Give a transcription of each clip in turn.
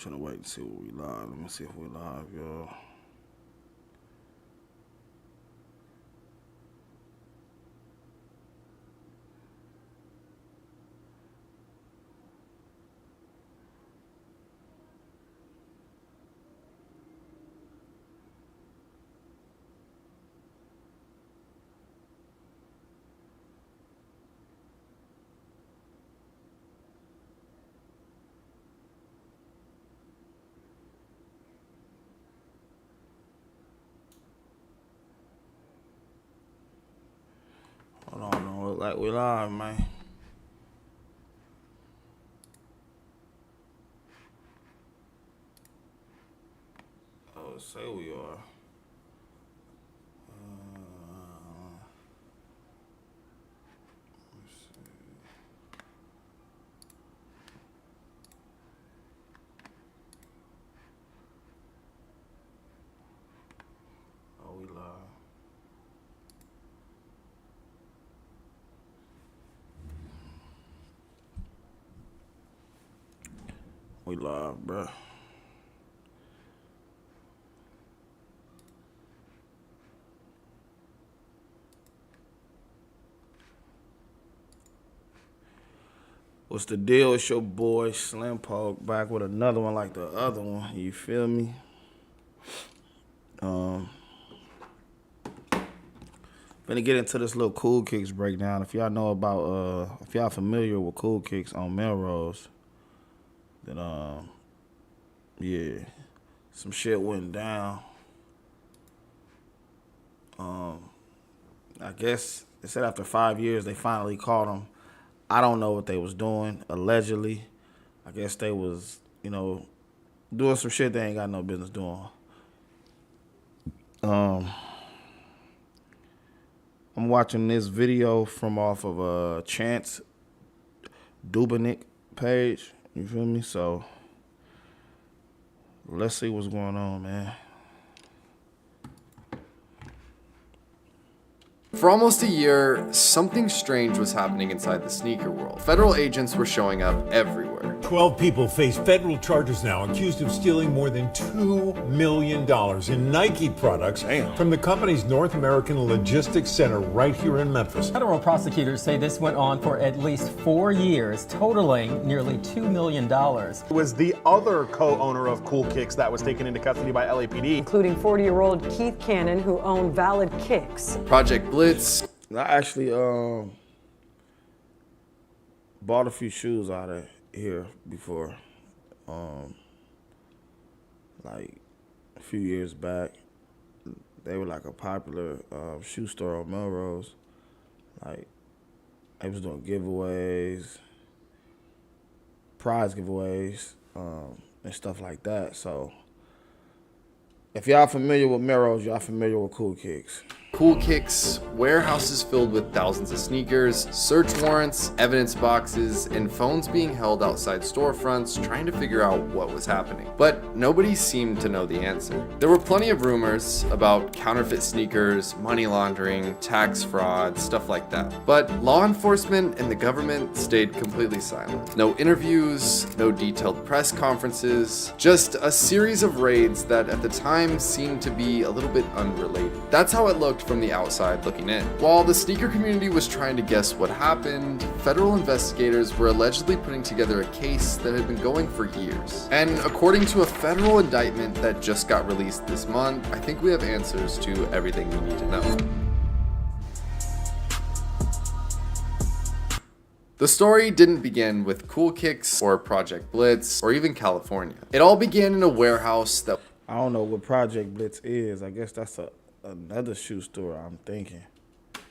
Trying to wait to see what we live. Let me see if we live, y'all. Hold on, don't look like we live, man. Oh, say we are. Let's see. Oh, we live. We live, bruh. What's the deal? It's your boy Slim Poke back with another one like the other one. You feel me? Gonna get into this little Cool Kicks breakdown. If y'all know about, if y'all familiar with Cool Kicks on Melrose, then yeah, some shit went down. I guess they said after 5 years they finally caught them. I don't know what they was doing. Allegedly, I guess they was, doing some shit they ain't got no business doing. I'm watching this video from off of Chance Dubinick page. You feel me? So let's see what's going on, man. For almost a year, something strange was happening inside the sneaker world. Federal agents were showing up everywhere. 12 people face federal charges now, accused of stealing more than $2 million in Nike products from the company's North American Logistics Center right here in Memphis. Federal prosecutors say this went on for at least 4 years, totaling nearly $2 million. It was the other co-owner of Cool Kicks that was taken into custody by LAPD. Including 40-year-old Keith Cannon, who owned Valid Kicks. Project Blitz. I actually bought a few shoes out of here before, like a few years back. They were like a popular shoe store on Melrose. Like they was doing giveaways, prize giveaways, and stuff like that. So if y'all familiar with Melrose, y'all familiar with Cool Kicks. Cool Kicks, warehouses filled with thousands of sneakers, search warrants, evidence boxes, and phones being held outside storefronts trying to figure out what was happening. But nobody seemed to know the answer. There were plenty of rumors about counterfeit sneakers, money laundering, tax fraud, stuff like that. But law enforcement and the government stayed completely silent. No interviews, no detailed press conferences, just a series of raids that at the time seemed to be a little bit unrelated. That's how it looked from the outside looking in. While the sneaker community was trying to guess what happened, federal investigators were allegedly putting together a case that had been going for years. And according to a federal indictment that just got released this month, I think we have answers to everything we need to know. The story didn't begin with Cool Kicks or Project Blitz or even California. It all began in a warehouse that I don't know what Project Blitz is. I guess that's another shoe store, I'm thinking.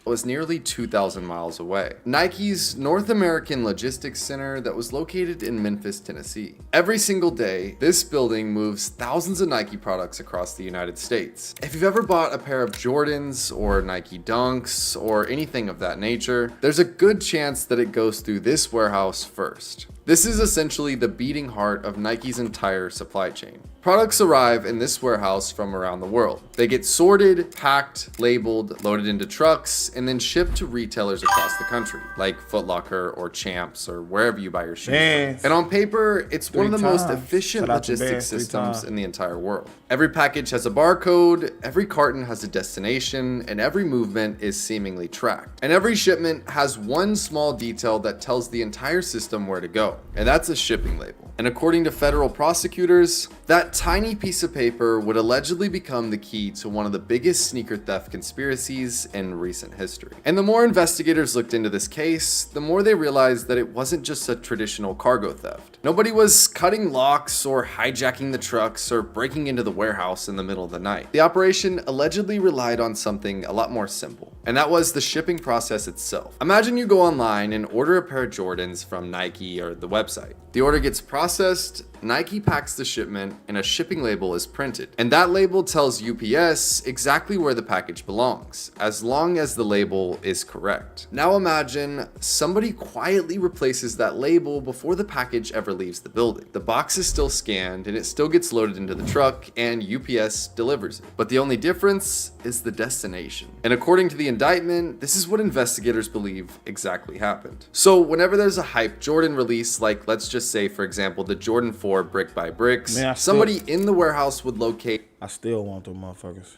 was nearly 2,000 miles away. Nike's North American Logistics Center that was located in Memphis, Tennessee. Every single day, this building moves thousands of Nike products across the United States. If you've ever bought a pair of Jordans or Nike Dunks or anything of that nature, there's a good chance that it goes through this warehouse first. This is essentially the beating heart of Nike's entire supply chain. Products arrive in this warehouse from around the world. They get sorted, packed, labeled, loaded into trucks, and then shipped to retailers across the country, like Foot Locker or Champs or wherever you buy your shoes. Vans. And on paper, it's one of the 3 most times. efficient Shout out to logistics Vans 3 systems times. in the entire world. Every package has a barcode, every carton has a destination, and every movement is seemingly tracked. And every shipment has one small detail that tells the entire system where to go, and that's a shipping label. And according to federal prosecutors, that tiny piece of paper would allegedly become the key to one of the biggest sneaker theft conspiracies in recent history. And the more investigators looked into this case, the more they realized that it wasn't just a traditional cargo theft. Nobody was cutting locks or hijacking the trucks or breaking into the warehouse in the middle of the night. The operation allegedly relied on something a lot more simple, and that was the shipping process itself. Imagine you go online and order a pair of Jordans from Nike or the website. The order gets processed, Nike packs the shipment, and a shipping label is printed. And that label tells UPS exactly where the package belongs, as long as the label is correct. Now imagine somebody quietly replaces that label before the package ever leaves the building. The box is still scanned, and it still gets loaded into the truck, and UPS delivers it. But the only difference is the destination. And according to the indictment, this is what investigators believe exactly happened. So whenever there's a hype Jordan release, like let's just say, for example, the Jordan 4 Brick by Bricks, Man, somebody in the warehouse would locate I still want them motherfuckers.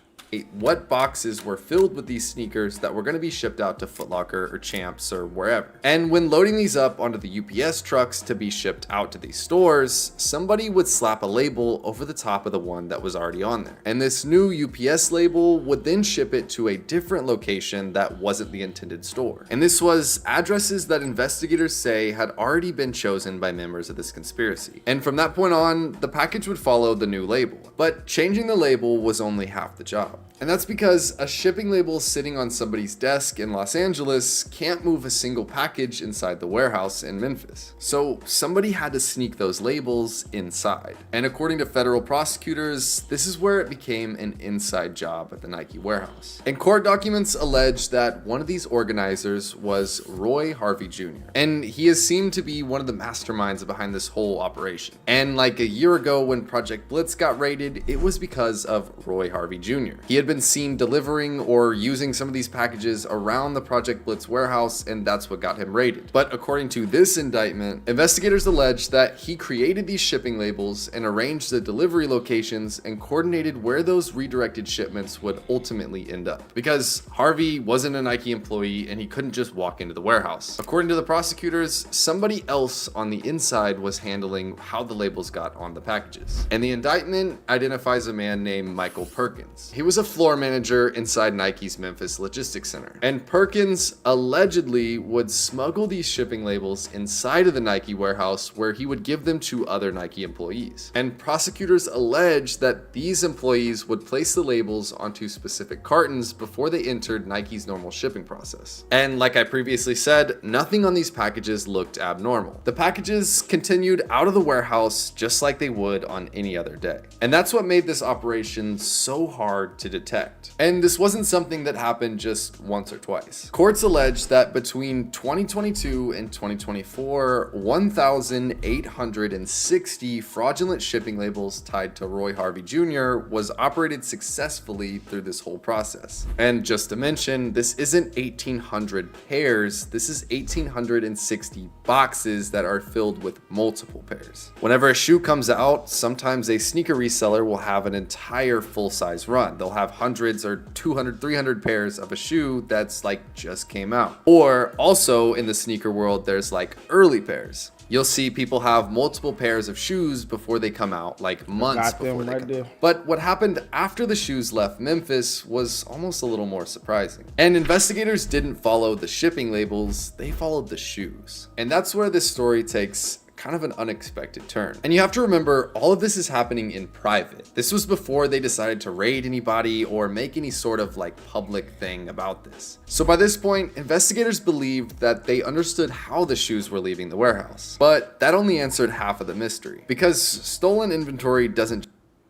what boxes were filled with these sneakers that were going to be shipped out to Foot Locker or Champs or wherever. And when loading these up onto the UPS trucks to be shipped out to these stores, somebody would slap a label over the top of the one that was already on there. And this new UPS label would then ship it to a different location that wasn't the intended store. And this was addresses that investigators say had already been chosen by members of this conspiracy. And from that point on, the package would follow the new label. But changing the label was only half the job. And that's because a shipping label sitting on somebody's desk in Los Angeles can't move a single package inside the warehouse in Memphis. So somebody had to sneak those labels inside. And according to federal prosecutors, this is where it became an inside job at the Nike warehouse. And court documents allege that one of these organizers was Roy Harvey Jr. And he is seen to be one of the masterminds behind this whole operation. And like a year ago when Project Blitz got raided, it was because of Roy Harvey Jr. He had been seen delivering or using some of these packages around the Project Blitz warehouse, and that's what got him raided. But according to this indictment, investigators allege that he created these shipping labels and arranged the delivery locations and coordinated where those redirected shipments would ultimately end up. Because Harvey wasn't a Nike employee and he couldn't just walk into the warehouse. According to the prosecutors, somebody else on the inside was handling how the labels got on the packages. And the indictment identifies a man named Michael Perkins. He was a floor manager inside Nike's Memphis Logistics Center. And Perkins allegedly would smuggle these shipping labels inside of the Nike warehouse where he would give them to other Nike employees. And prosecutors allege that these employees would place the labels onto specific cartons before they entered Nike's normal shipping process. And like I previously said, nothing on these packages looked abnormal. The packages continued out of the warehouse just like they would on any other day. And that's what made this operation so hard to detect. And this wasn't something that happened just once or twice. Courts allege that between 2022 and 2024, 1,860 fraudulent shipping labels tied to Roy Harvey Jr. was operated successfully through this whole process. And just to mention, this isn't 1,800 pairs, this is 1,860 boxes that are filled with multiple pairs. Whenever a shoe comes out, sometimes a sneaker reseller will have an entire full-size run. They'll have hundreds or 200, 300 pairs of a shoe that's like just came out. Or also in the sneaker world, there's like early pairs. You'll see people have multiple pairs of shoes before they come out, like months Got before them they right come there. out. But what happened after the shoes left Memphis was almost a little more surprising. And investigators didn't follow the shipping labels, they followed the shoes. And that's where this story takes kind of an unexpected turn. And you have to remember, all of this is happening in private. This was before they decided to raid anybody or make any sort of like public thing about this. So by this point, investigators believed that they understood how the shoes were leaving the warehouse. But that only answered half of the mystery, because stolen inventory doesn't.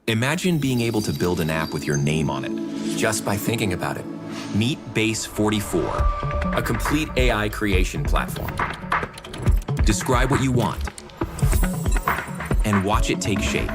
Imagine being able to build an app with your name on it, just by thinking about it. Meet Base 44, a complete AI creation platform. Describe what you want, and watch it take shape.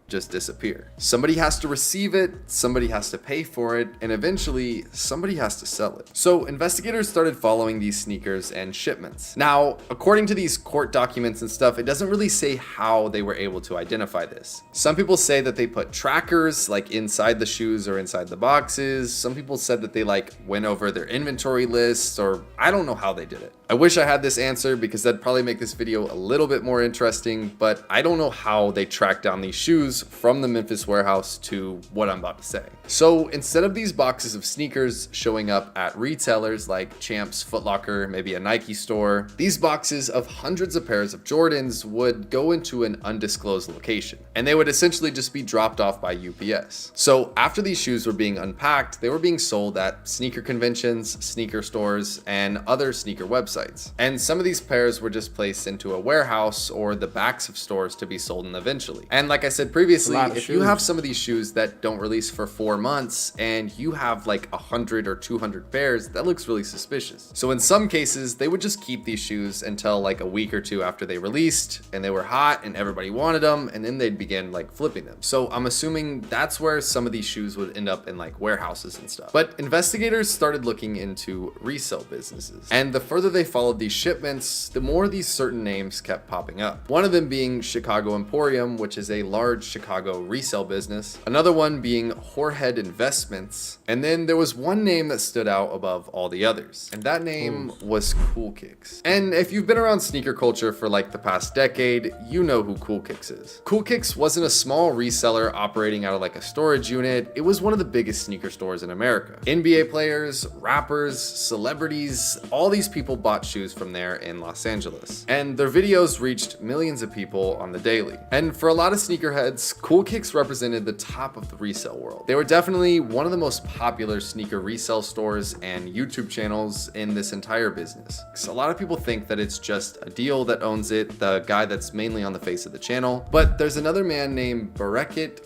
Just disappear. Somebody has to receive it, somebody has to pay for it, and eventually somebody has to sell it. So investigators started following these sneakers and shipments. Now, according to these court documents and stuff, it doesn't really say how they were able to identify this. Some people say that they put trackers like inside the shoes or inside the boxes. Some people said that they like went over their inventory lists, or I don't know how they did it. I wish I had this answer because that'd probably make this video a little bit more interesting, but I don't know how they tracked down these shoes from the Memphis warehouse to what I'm about to say. So instead of these boxes of sneakers showing up at retailers like Champs, Foot Locker, maybe a Nike store, these boxes of hundreds of pairs of Jordans would go into an undisclosed location, and they would essentially just be dropped off by UPS. So after these shoes were being unpacked, they were being sold at sneaker conventions, sneaker stores, and other sneaker websites. And some of these pairs were just placed into a warehouse or the backs of stores to be sold eventually. And like I said previously, if you have some of these shoes that don't release for 4 months and you have like 100 or 200 pairs, that looks really suspicious. So in some cases, they would just keep these shoes until like a week or two after they released and they were hot and everybody wanted them, and then they'd begin like flipping them. So I'm assuming that's where some of these shoes would end up in like warehouses and stuff. But investigators started looking into resale businesses, and the further they followed these shipments, the more these certain names kept popping up. One of them being Chicago Emporium, which is a large Chicago resale business. Another one being Whorehead Investments. And then there was one name that stood out above all the others, and that name was Cool Kicks. And if you've been around sneaker culture for like the past decade, you know who Cool Kicks is. Cool Kicks wasn't a small reseller operating out of like a storage unit. It was one of the biggest sneaker stores in America. NBA players, rappers, celebrities, all these people bought shoes from there in Los Angeles, and their videos reached millions of people on the daily. And for a lot of sneakerheads, Cool Kicks represented the top of the resale world. They were definitely one of the most popular sneaker resale stores and YouTube channels in this entire business. So a lot of people think that it's just a deal that owns it, the guy that's mainly on the face of the channel, but there's another man named Barakat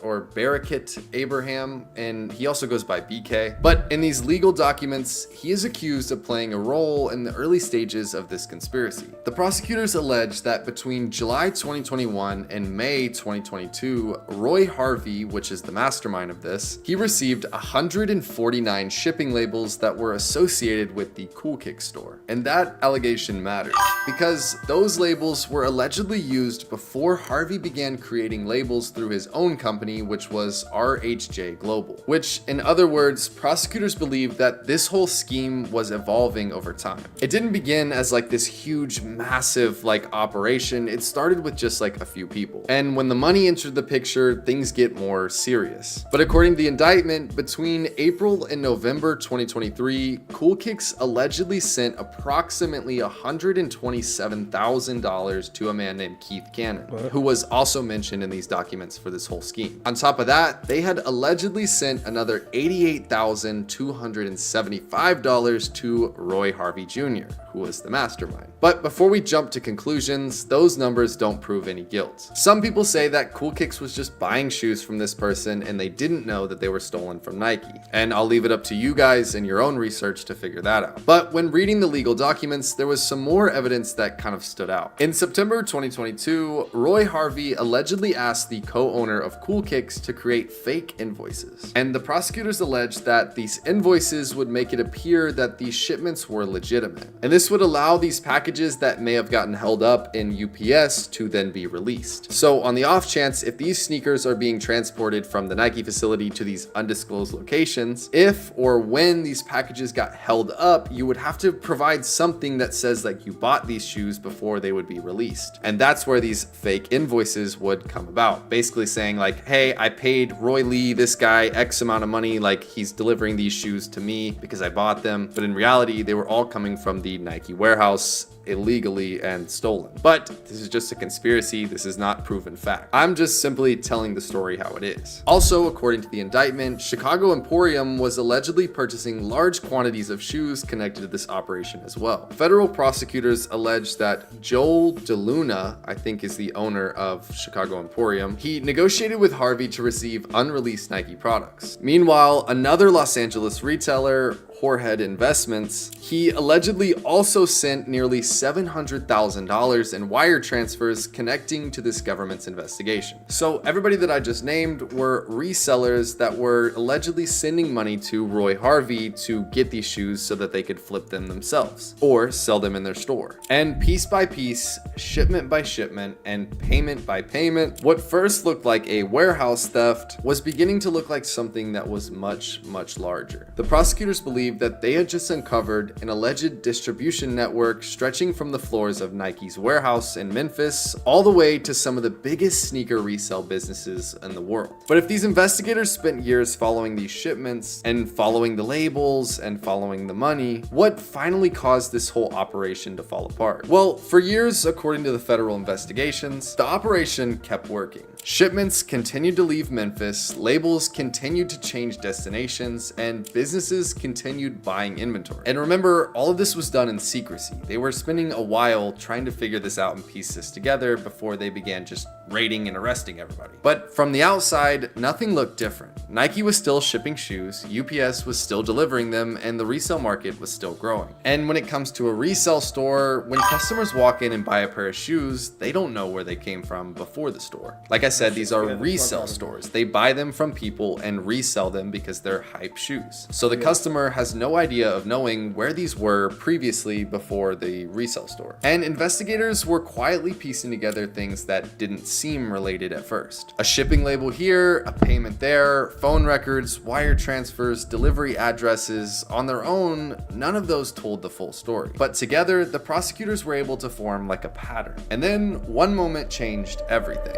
Abraham, and he also goes by BK. But in these legal documents, he is accused of playing a role in the early stages of this conspiracy. The prosecutors allege that between July 2021 and May 2022, Roy Harvey, which is the mastermind of this, he received 149 shipping labels that were associated with the Cool Kick store. And that allegation matters because those labels were allegedly used before Harvey began creating labels through his own company, which was RHJ Global. Which, in other words, prosecutors believe that this whole scheme was evolving over time. It didn't begin as like this huge, massive like operation. It started with just like a few people. And when the money entered the picture, things get more serious. But according to the indictment, between April and November 2023, Cool Kicks allegedly sent approximately $127,000 to a man named Keith Cannon, who was also mentioned in these documents for this whole scheme. On top of that, they had allegedly sent another $88,275 to Roy Harvey Jr., who was the mastermind. But before we jump to conclusions, those numbers don't prove any guilt. Some people say that Cool Kicks was just buying shoes from this person and they didn't know that they were stolen from Nike. And I'll leave it up to you guys in your own research to figure that out. But when reading the legal documents, there was some more evidence that kind of stood out. In September 2022, Roy Harvey allegedly asked the co-owner of Cool Kicks to create fake invoices. And the prosecutors alleged that these invoices would make it appear that these shipments were legitimate. And this would allow these packages that may have gotten held up in UPS to then be released. So on the off chance, if these sneakers are being transported from the Nike facility to these undisclosed locations, if or when these packages got held up, you would have to provide something that says like you bought these shoes before they would be released. And that's where these fake invoices would come about. Basically saying like, hey, I paid Roy Lee, this guy, X amount of money, like he's delivering these shoes to me because I bought them. But in reality, they were all coming from the Nike warehouse illegally and stolen. But this is just a conspiracy. This is not proven fact. I'm just simply telling the story how it is. Also, according to the indictment, Chicago Emporium was allegedly purchasing large quantities of shoes connected to this operation as well. Federal prosecutors alleged that Joel DeLuna, I think is the owner of Chicago Emporium, he negotiated with Harvey to receive unreleased Nike products. Meanwhile, another Los Angeles retailer, Whorehead Investments, he allegedly also sent nearly $700,000 in wire transfers connecting to this government's investigation. So everybody that I just named were resellers that were allegedly sending money to Roy Harvey to get these shoes so that they could flip them themselves or sell them in their store. And piece by piece, shipment by shipment, and payment by payment, what first looked like a warehouse theft was beginning to look like something that was much, much larger. The prosecutors believed that they had just uncovered an alleged distribution network stretching from the floors of Nike's warehouse in Memphis all the way to some of the biggest sneaker resale businesses in the world. But if these investigators spent years following these shipments and following the labels and following the money, what finally caused this whole operation to fall apart? Well, for years, according to the federal investigations, the operation kept working. Shipments continued to leave Memphis, labels continued to change destinations, and businesses continued buying inventory. And remember, all of this was done in secrecy. They were spending a while trying to figure this out and piece this together before they began just raiding and arresting everybody. But from the outside, nothing looked different. Nike was still shipping shoes, UPS was still delivering them, and the resale market was still growing. And when it comes to a resale store, when customers walk in and buy a pair of shoes, they don't know where they came from before the store. Like I said, these are resale stores. They buy them from people and resell them because they're hype shoes. So the customer has no idea of knowing where these were previously before the resale store. And investigators were quietly piecing together things that didn't seem related at first. A shipping label here, a payment there, phone records, wire transfers, delivery addresses. On their own, none of those told the full story. But together, the prosecutors were able to form like a pattern. And then one moment changed everything.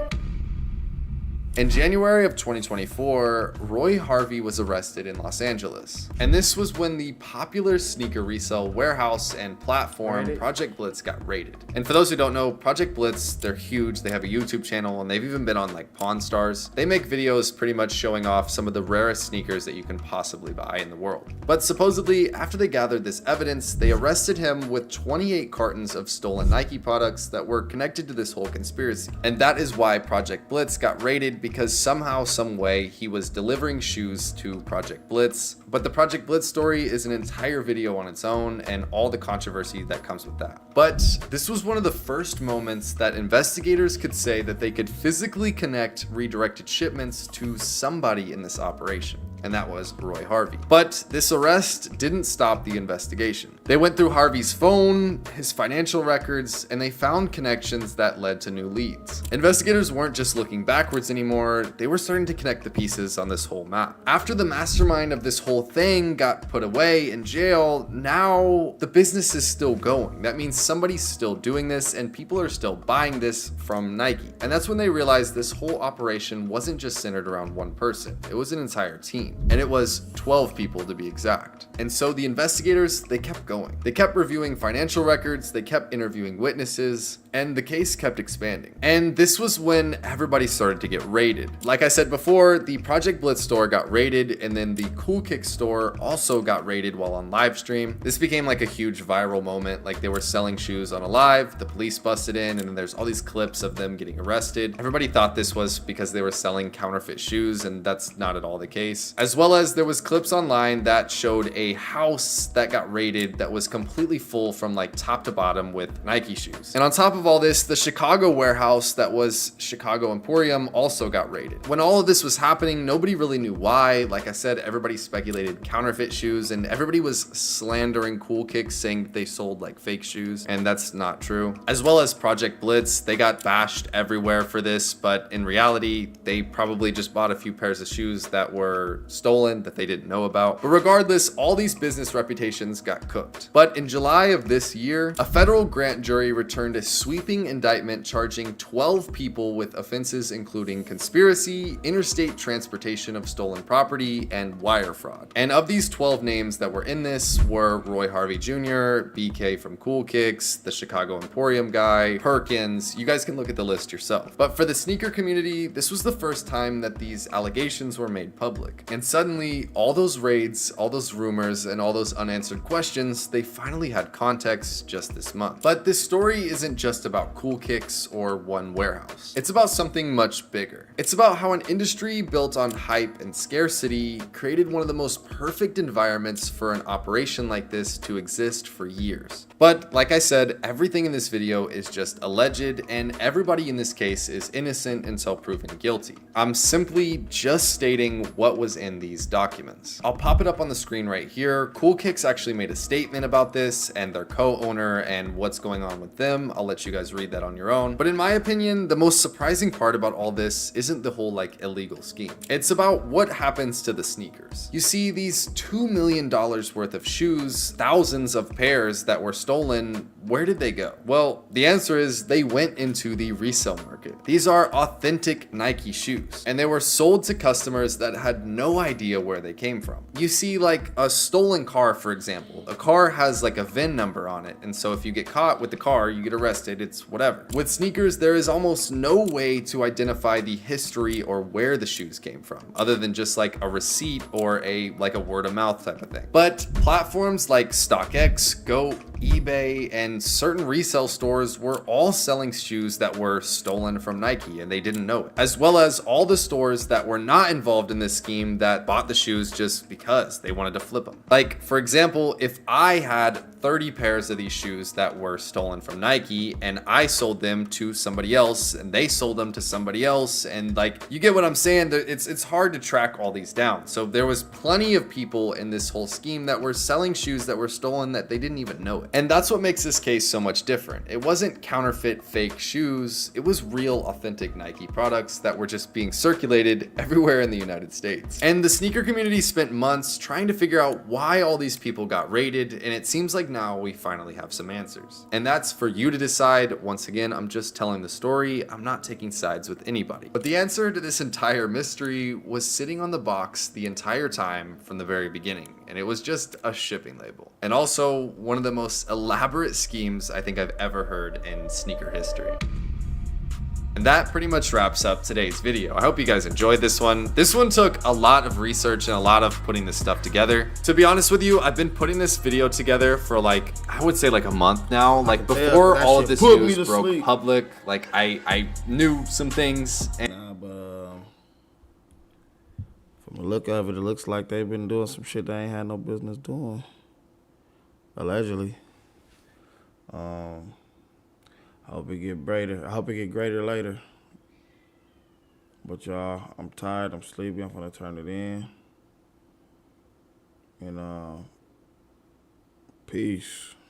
In January of 2024, Roy Harvey was arrested in Los Angeles. And this was when the popular sneaker resale warehouse and platform Project Blitz got raided. And for those who don't know, Project Blitz, they're huge. They have a YouTube channel and they've even been on like Pawn Stars. They make videos pretty much showing off some of the rarest sneakers that you can possibly buy in the world. But supposedly, after they gathered this evidence, they arrested him with 28 cartons of stolen Nike products that were connected to this whole conspiracy. And that is why Project Blitz got raided, because somehow, some way, he was delivering shoes to Project Blitz. But the Project Blitz story is an entire video on its own and all the controversy that comes with that. But this was one of the first moments that investigators could say that they could physically connect redirected shipments to somebody in this operation. And that was Roy Harvey. But this arrest didn't stop the investigation. They went through Harvey's phone, his financial records, and they found connections that led to new leads. Investigators weren't just looking backwards anymore, they were starting to connect the pieces on this whole map. After the mastermind of this whole thing got put away in jail, now the business is still going. That means somebody's still doing this and people are still buying this from Nike. And that's when they realized this whole operation wasn't just centered around one person, it was an entire team. And it was 12 people to be exact. And so the investigators, they kept going. They kept reviewing financial records, they kept interviewing witnesses, and the case kept expanding. And this was when everybody started to get raided. Like I said before, the Project Blitz store got raided, and then the Cool Kicks store also got raided while on live stream. This became like a huge viral moment. Like they were selling shoes on a live, the police busted in, and then there's all these clips of them getting arrested. Everybody thought this was because they were selling counterfeit shoes, and that's not at all the case. As well as there was clips online that showed a house that got raided that was completely full from like top to bottom with Nike shoes. And on top of all this, the Chicago warehouse that was Chicago Emporium also got raided. When all of this was happening, nobody really knew why. Like I said, everybody speculated counterfeit shoes and everybody was slandering Cool Kicks, saying that they sold like fake shoes, and that's not true. As well as Project Blitz, they got bashed everywhere for this, but in reality, they probably just bought a few pairs of shoes that were stolen that they didn't know about. But regardless, all these business reputations got cooked. But in July of this year, a federal grand jury returned a sweeping indictment charging 12 people with offenses including conspiracy, interstate transportation of stolen property, and wire fraud. And of these 12 names that were in this were Roy Harvey Jr., BK from Cool Kicks, the Chicago Emporium guy, Perkins. You guys can look at the list yourself. But for the sneaker community, this was the first time that these allegations were made public. And suddenly, all those raids, all those rumors, and all those unanswered questions announced they finally had context just this month. But this story isn't just about Cool Kicks or one warehouse. It's about something much bigger. It's about how an industry built on hype and scarcity created one of the most perfect environments for an operation like this to exist for years. But like I said, everything in this video is just alleged, and everybody in this case is innocent until proven guilty. I'm simply just stating what was in these documents. I'll pop it up on the screen right here. Cool Kicks actually made a statement about this and their co-owner and what's going on with them. I'll let you guys read that on your own. But in my opinion, the most surprising part about all this isn't the whole like illegal scheme. It's about what happens to the sneakers. You see, these $2 million worth of shoes, thousands of pairs that were stolen, where did they go? Well, the answer is they went into the resale market. These are authentic Nike shoes, and they were sold to customers that had no idea where they came from. You see, like a stolen car, for example, a car has like a VIN number on it, and so if you get caught with the car, you get arrested, it's whatever. With sneakers, there is almost no way to identify the history or where the shoes came from, other than just like a receipt or a word of mouth type of thing. But platforms like StockX, Goat, eBay, and certain resale stores were all selling shoes that were stolen from Nike and they didn't know it, as well as all the stores that were not involved in this scheme that bought the shoes just because they wanted to flip them. Like, for example, if I had 30 pairs of these shoes that were stolen from Nike and I sold them to somebody else and they sold them to somebody else, and like, you get what I'm saying? It's hard to track all these down. So there was plenty of people in this whole scheme that were selling shoes that were stolen that they didn't even know it. And that's what makes this case so much different. It wasn't counterfeit fake shoes, it was real authentic Nike products that were just being circulated everywhere in the United States. And the sneaker community spent months trying to figure out why all these people got raided, and it seems like now we finally have some answers. And that's for you to decide. Once again, I'm just telling the story, I'm not taking sides with anybody. But the answer to this entire mystery was sitting on the box the entire time from the very beginning, and it was just a shipping label. And also one of the most elaborate schemes I think I've ever heard in sneaker history. And that pretty much wraps up today's video. I hope you guys enjoyed this one. This one took a lot of research and a lot of putting this stuff together. To be honest with you, I've been putting this video together for like, I would say like a month now. Like before all of this news broke public, like I knew some things. Nah, but from the look of it, it looks like they've been doing some shit they ain't had no business doing. Allegedly. I hope it get greater. I hope it get greater later. But y'all, I'm tired. I'm sleepy. I'm gonna turn it in. And peace.